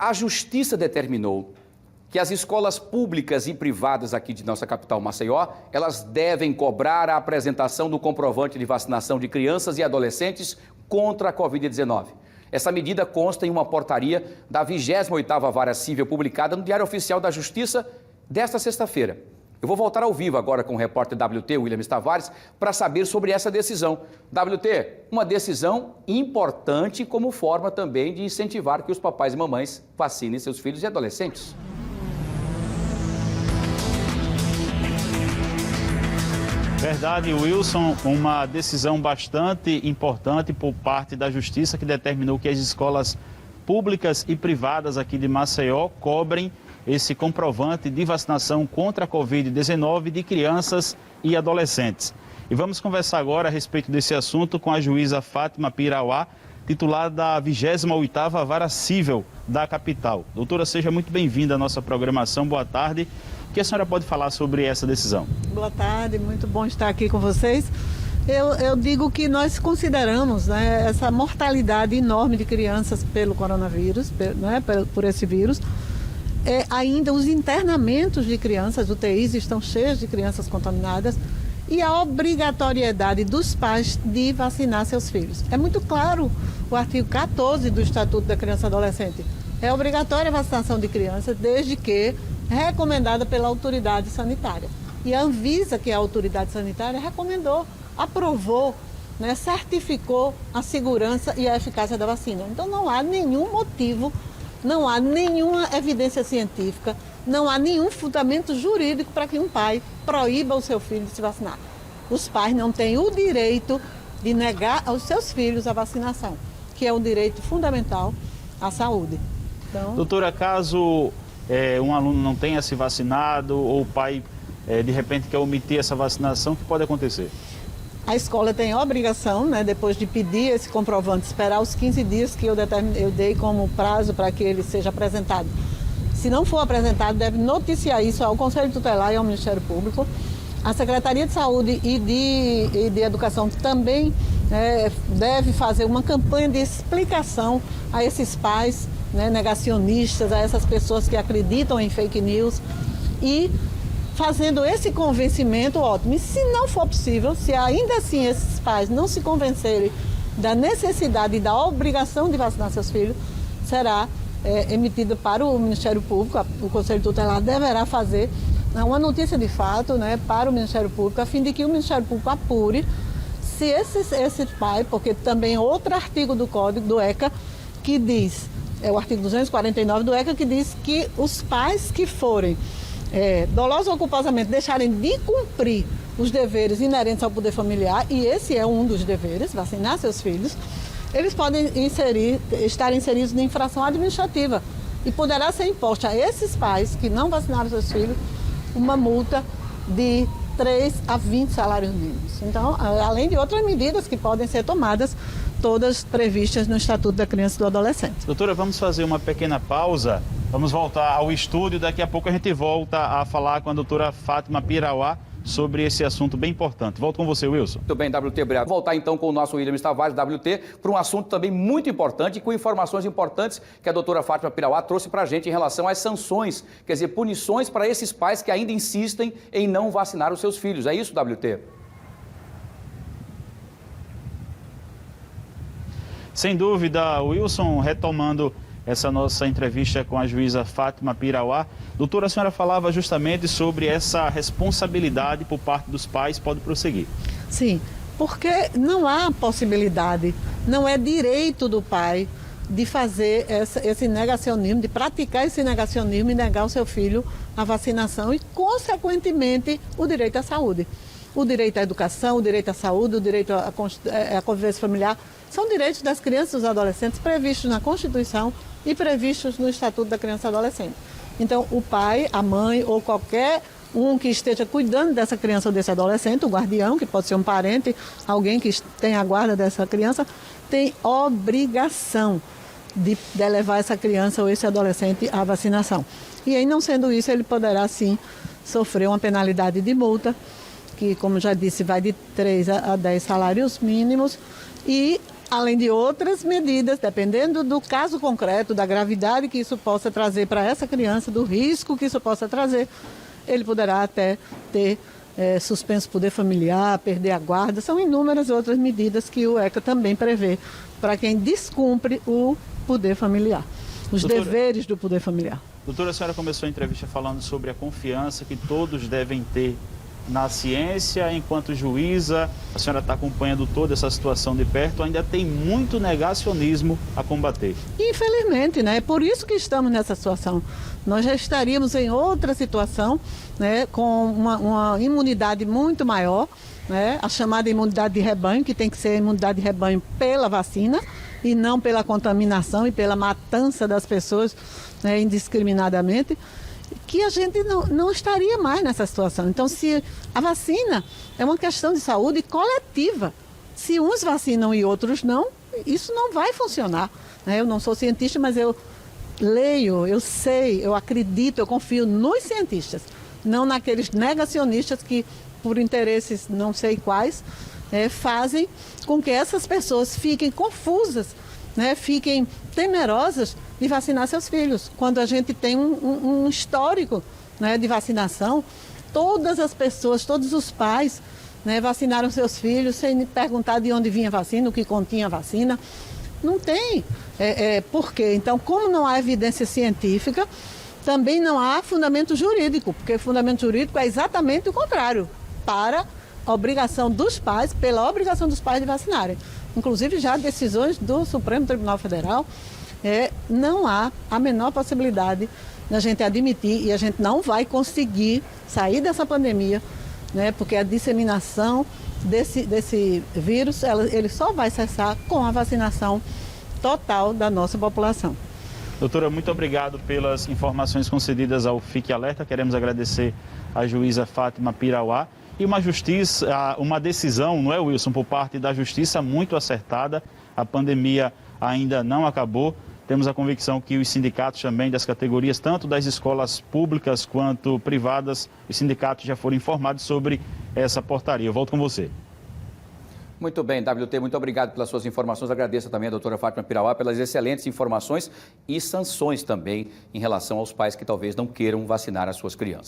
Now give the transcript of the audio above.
A Justiça determinou que as escolas públicas e privadas aqui de nossa capital, Maceió, elas devem cobrar a apresentação do comprovante de vacinação de crianças e adolescentes contra a Covid-19. Essa medida consta em uma portaria da 28ª Vara Civil publicada no Diário Oficial da Justiça desta sexta-feira. Eu vou voltar ao vivo agora com o repórter WT, William Tavares, para saber sobre essa decisão. WT, uma decisão importante como forma também de incentivar que os papais e mamães vacinem seus filhos e adolescentes. Verdade, Wilson, uma decisão bastante importante por parte da Justiça que determinou que as escolas públicas e privadas aqui de Maceió cobrem esse comprovante de vacinação contra a Covid-19 de crianças e adolescentes. E vamos conversar agora a respeito desse assunto com a juíza Fátima Pirauá, titular da 28ª Vara Civil da capital. Doutora, seja muito bem-vinda à nossa programação. Boa tarde. O que a senhora pode falar sobre essa decisão? Boa tarde, muito bom estar aqui com vocês. Eu digo que nós consideramos, né, essa mortalidade enorme de crianças pelo coronavírus, por esse vírus. Ainda os internamentos de crianças, UTIs estão cheios de crianças contaminadas, e a obrigatoriedade dos pais de vacinar seus filhos. É muito claro o artigo 14 do Estatuto da Criança e Adolescente. É obrigatória a vacinação de crianças, desde que recomendada pela autoridade sanitária. E a Anvisa, que é a autoridade sanitária, recomendou, aprovou, né, certificou a segurança e a eficácia da vacina. Então não há nenhum motivo, não há nenhuma evidência científica, não há nenhum fundamento jurídico para que um pai proíba o seu filho de se vacinar. Os pais não têm o direito de negar aos seus filhos a vacinação, que é um direito fundamental à saúde. Então, doutora, caso um aluno não tenha se vacinado ou o pai, de repente, quer omitir essa vacinação, o que pode acontecer? A escola tem a obrigação, né, depois de pedir esse comprovante, esperar os 15 dias que eu dei como prazo para que ele seja apresentado. Se não for apresentado, deve noticiar isso ao Conselho Tutelar e ao Ministério Público. A Secretaria de Saúde e de Educação também deve fazer uma campanha de explicação a esses pais, né, negacionistas, a essas pessoas que acreditam em fake news, e fazendo esse convencimento, ótimo. E se não for possível, se ainda assim esses pais não se convencerem da necessidade e da obrigação de vacinar seus filhos, será emitido para o Ministério Público. O Conselho Tutelar deverá fazer uma notícia de fato, né, para o Ministério Público, a fim de que o Ministério Público apure se esse pai, porque também outro artigo do Código do ECA que diz, é o artigo 249 do ECA, que diz que os pais que forem dolosos ou culposamente deixarem de cumprir os deveres inerentes ao poder familiar, e esse é um dos deveres, vacinar seus filhos, eles podem estar inseridos em infração administrativa e poderá ser imposta a esses pais que não vacinaram seus filhos uma multa de 3 a 20 salários mínimos. Então, além de outras medidas que podem ser tomadas, todas previstas no Estatuto da Criança e do Adolescente. Doutora, vamos fazer uma pequena pausa, vamos voltar ao estúdio, daqui a pouco a gente volta a falar com a doutora Fátima Pirauá sobre esse assunto bem importante. Volto com você, Wilson. Muito bem, WT, obrigado. Vou voltar então com o nosso William Tavares, WT, para um assunto também muito importante e com informações importantes que a doutora Fátima Pirauá trouxe para a gente em relação às sanções, quer dizer, punições para esses pais que ainda insistem em não vacinar os seus filhos. É isso, WT? Sem dúvida, Wilson, retomando essa nossa entrevista com a juíza Fátima Pirauá. Doutora, a senhora falava justamente sobre essa responsabilidade por parte dos pais. Pode prosseguir. Sim, porque não há possibilidade, não é direito do pai de fazer esse negacionismo, de praticar esse negacionismo e negar ao seu filho a vacinação e, consequentemente, o direito à saúde. O direito à educação, o direito à saúde, o direito à convivência familiar, são direitos das crianças e dos adolescentes previstos na Constituição e previstos no Estatuto da Criança e Adolescente. Então, o pai, a mãe ou qualquer um que esteja cuidando dessa criança ou desse adolescente, o guardião, que pode ser um parente, alguém que tenha a guarda dessa criança, tem obrigação de levar essa criança ou esse adolescente à vacinação. E aí, não sendo isso, ele poderá sim sofrer uma penalidade de multa, que, como já disse, vai de 3 a 10 salários mínimos, e além de outras medidas, dependendo do caso concreto, da gravidade que isso possa trazer para essa criança, do risco que isso possa trazer, ele poderá até ter suspenso poder familiar, perder a guarda. São inúmeras outras medidas que o ECA também prevê para quem descumpre o poder familiar, os deveres do poder familiar. Doutora, a senhora começou a entrevista falando sobre a confiança que todos devem ter na ciência. Enquanto juíza, a senhora está acompanhando toda essa situação de perto, ainda tem muito negacionismo a combater. Infelizmente, né? É por isso que estamos nessa situação. Nós já estaríamos em outra situação, né? Com uma imunidade muito maior, né? A chamada imunidade de rebanho, que tem que ser a imunidade de rebanho pela vacina e não pela contaminação e pela matança das pessoas, né? Indiscriminadamente, que a gente não estaria mais nessa situação. Então, se a vacina é uma questão de saúde coletiva, se uns vacinam e outros não, isso não vai funcionar, né? Eu não sou cientista, mas eu leio, eu sei, eu acredito, eu confio nos cientistas, não naqueles negacionistas que, por interesses não sei quais, fazem com que essas pessoas fiquem confusas, né? Fiquem temerosas de vacinar seus filhos. Quando a gente tem um histórico, né, de vacinação, todas as pessoas, todos os pais, né, vacinaram seus filhos sem perguntar de onde vinha a vacina, o que continha a vacina. Não tem por quê. Então, como não há evidência científica, também não há fundamento jurídico, porque fundamento jurídico é exatamente o contrário, para a obrigação dos pais, pela obrigação dos pais de vacinarem. Inclusive, já decisões do Supremo Tribunal Federal, não há a menor possibilidade da gente admitir, e a gente não vai conseguir sair dessa pandemia, né, porque a disseminação desse vírus, ele só vai cessar com a vacinação total da nossa população. Doutora, muito obrigado pelas informações concedidas ao Fique Alerta. Queremos agradecer à juíza Fátima Pirauá. E uma decisão, não é, Wilson, por parte da Justiça muito acertada. A pandemia ainda não acabou. Temos a convicção que os sindicatos também das categorias, tanto das escolas públicas quanto privadas, os sindicatos já foram informados sobre essa portaria. Eu volto com você. Muito bem, WT, muito obrigado pelas suas informações. Agradeço também a doutora Fátima Pirauá pelas excelentes informações e sanções também em relação aos pais que talvez não queiram vacinar as suas crianças.